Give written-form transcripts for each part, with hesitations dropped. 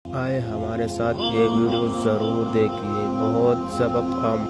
آئے ہمارے ساتھ یہ ویڈیو ضرور دیکھیے، بہت سبق ہم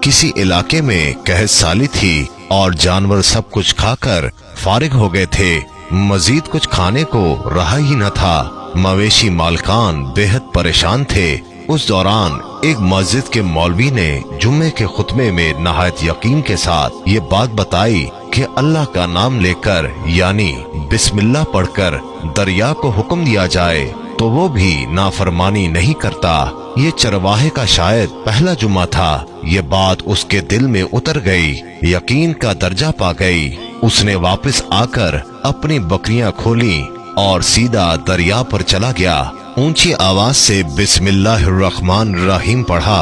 کسی علاقے میں قحط سالی تھی اور جانور سب کچھ کھا کر فارغ ہو گئے تھے، مزید کچھ کھانے کو رہا ہی نہ تھا۔ مویشی مالکان بے حد پریشان تھے۔ اس دوران ایک مسجد کے مولوی نے جمعے کے خطبے میں نہایت یقین کے ساتھ یہ بات بتائی کہ اللہ کا نام لے کر یعنی بسم اللہ پڑھ کر دریا کو حکم دیا جائے تو وہ بھی نافرمانی نہیں کرتا۔ یہ چرواہے کا شاید پہلا جمعہ تھا۔ یہ بات اس کے دل میں اتر گئی، یقین کا درجہ پا گئی۔ اس نے واپس آ کر اپنی بکریاں کھولیں اور سیدھا دریا پر چلا گیا۔ اونچی آواز سے بسم اللہ الرحمن الرحیم پڑھا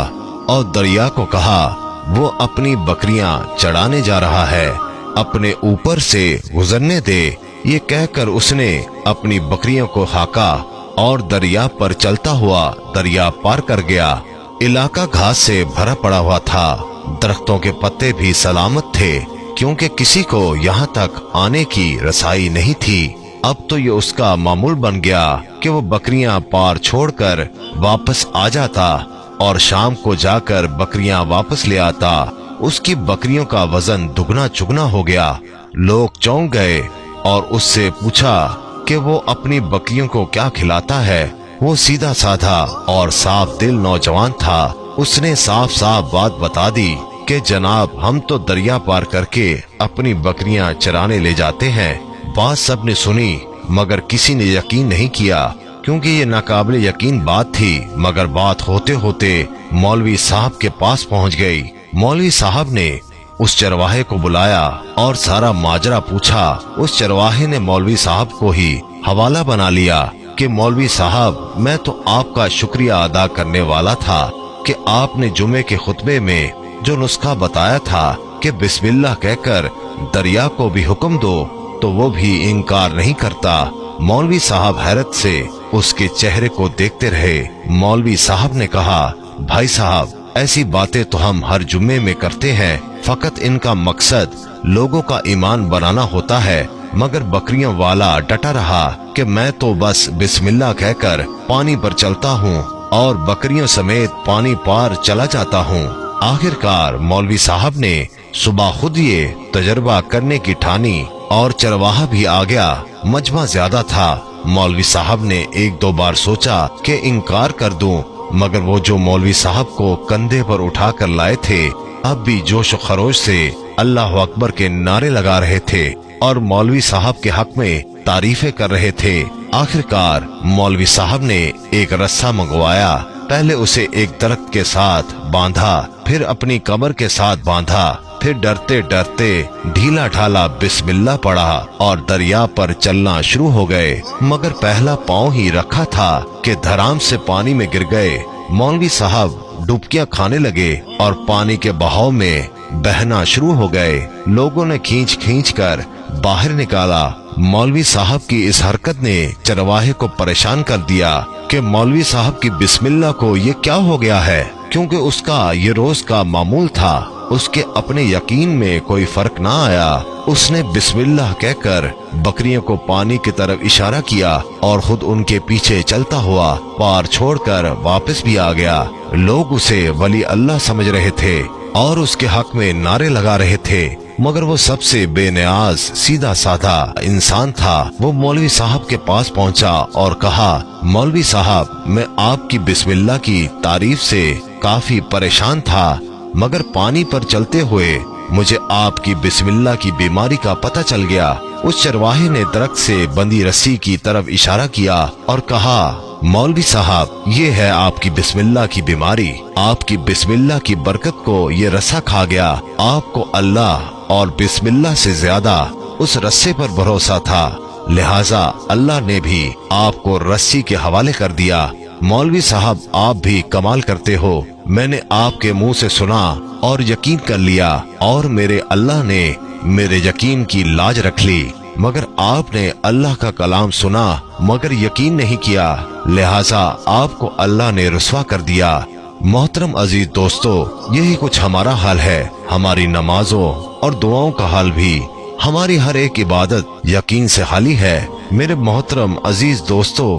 اور دریا کو کہا وہ اپنی بکریاں چڑھانے جا رہا ہے، اپنے اوپر سے گزرنے دے۔ یہ کہہ کر اس نے اپنی بکریوں کو ہاکا اور دریا پر چلتا ہوا دریا پار کر گیا۔ علاقہ گھاس سے بھرا پڑا ہوا تھا، درختوں کے پتے بھی سلامت تھے کیونکہ کسی کو یہاں تک آنے کی رسائی نہیں تھی۔ اب تو یہ اس کا معمول بن گیا کہ وہ بکریاں پار چھوڑ کر واپس آ جاتا اور شام کو جا کر بکریاں واپس لے آتا۔ اس کی بکریوں کا وزن دگنا چگنا ہو گیا۔ لوگ چونک گئے اور اس سے پوچھا کہ وہ اپنی بکریوں کو کیا کھلاتا ہے۔ وہ سیدھا سادھا اور صاف دل نوجوان تھا۔ اس نے صاف صاف بات بتا دی کہ جناب ہم تو دریا پار کر کے اپنی بکریاں چرانے لے جاتے ہیں۔ بات سب نے سنی مگر کسی نے یقین نہیں کیا کیونکہ یہ ناقابل یقین بات تھی، مگر بات ہوتے ہوتے مولوی صاحب کے پاس پہنچ گئی۔ مولوی صاحب نے اس چرواہے کو بلایا اور سارا ماجرا پوچھا۔ اس چرواہے نے مولوی صاحب کو ہی حوالہ بنا لیا کہ مولوی صاحب میں تو آپ کا شکریہ ادا کرنے والا تھا کہ آپ نے جمعے کے خطبے میں جو نسخہ بتایا تھا کہ بسم اللہ کہہ کر دریا کو بھی حکم دو تو وہ بھی انکار نہیں کرتا۔ مولوی صاحب حیرت سے اس کے چہرے کو دیکھتے رہے۔ مولوی صاحب نے کہا بھائی صاحب ایسی باتیں تو ہم ہر جمعے میں کرتے ہیں، فقط ان کا مقصد لوگوں کا ایمان بنانا ہوتا ہے، مگر بکریوں والا ڈٹا رہا کہ میں تو بس بسم اللہ کہہ کر پانی پر چلتا ہوں اور بکریوں سمیت پانی پار چلا جاتا ہوں۔ آخر کار مولوی صاحب نے صبح خود یہ تجربہ کرنے کی ٹھانی اور چرواہا بھی آ گیا۔ مجمع زیادہ تھا۔ مولوی صاحب نے ایک دو بار سوچا کہ انکار کر دوں، مگر وہ جو مولوی صاحب کو کندھے پر اٹھا کر لائے تھے اب بھی جوش و خروش سے اللہ اکبر کے نعرے لگا رہے تھے اور مولوی صاحب کے حق میں تعریفیں کر رہے تھے۔ آخر کار مولوی صاحب نے ایک رسہ منگوایا، پہلے اسے ایک درخت کے ساتھ باندھا، پھر اپنی کمر کے ساتھ باندھا، پھر ڈرتے ڈرتے ڈھیلا ڈھالا بسم اللہ پڑھا اور دریا پر چلنا شروع ہو گئے، مگر پہلا پاؤں ہی رکھا تھا کہ دھڑام سے پانی میں گر گئے۔ مولوی صاحب ڈبکیاں کھانے لگے اور پانی کے بہاؤ میں بہنا شروع ہو گئے۔ لوگوں نے کھینچ کھینچ کر باہر نکالا۔ مولوی صاحب کی اس حرکت نے چرواہے کو پریشان کر دیا کہ مولوی صاحب کی بسم اللہ کو یہ کیا ہو گیا ہے، کیونکہ اس کا یہ روز کا معمول تھا۔ اس کے اپنے یقین میں کوئی فرق نہ آیا۔ اس نے بسم اللہ کہہ کر بکریوں کو پانی کی طرف اشارہ کیا اور خود ان کے پیچھے چلتا ہوا پار چھوڑ کر واپس بھی آ گیا۔ لوگ اسے ولی اللہ سمجھ رہے تھے اور اس کے حق میں نعرے لگا رہے تھے، مگر وہ سب سے بے نیاز سیدھا سادھا انسان تھا۔ وہ مولوی صاحب کے پاس پہنچا اور کہا مولوی صاحب میں آپ کی بسم اللہ کی تعریف سے کافی پریشان تھا، مگر پانی پر چلتے ہوئے مجھے آپ کی بسم اللہ کی بیماری کا پتہ چل گیا۔ اس چرواہے نے درخت سے بندھی رسی کی طرف اشارہ کیا اور کہا مولوی صاحب یہ ہے آپ کی بسم اللہ کی بیماری، آپ کی بسم اللہ کی برکت کو یہ رسا کھا گیا۔ آپ کو اللہ اور بسم اللہ سے زیادہ اس رسے پر بھروسہ تھا، لہٰذا اللہ نے بھی آپ کو رسی کے حوالے کر دیا۔ مولوی صاحب آپ بھی کمال کرتے ہو، میں نے آپ کے منہ سے سنا اور یقین کر لیا اور میرے اللہ نے میرے یقین کی لاج رکھ لی، مگر آپ نے اللہ کا کلام سنا مگر یقین نہیں کیا، لہٰذا آپ کو اللہ نے رسوا کر دیا۔ محترم عزیز دوستو، یہی کچھ ہمارا حال ہے، ہماری نمازوں اور دعاؤں کا حال بھی، ہماری ہر ایک عبادت یقین سے خالی ہے۔ میرے محترم عزیز دوستو،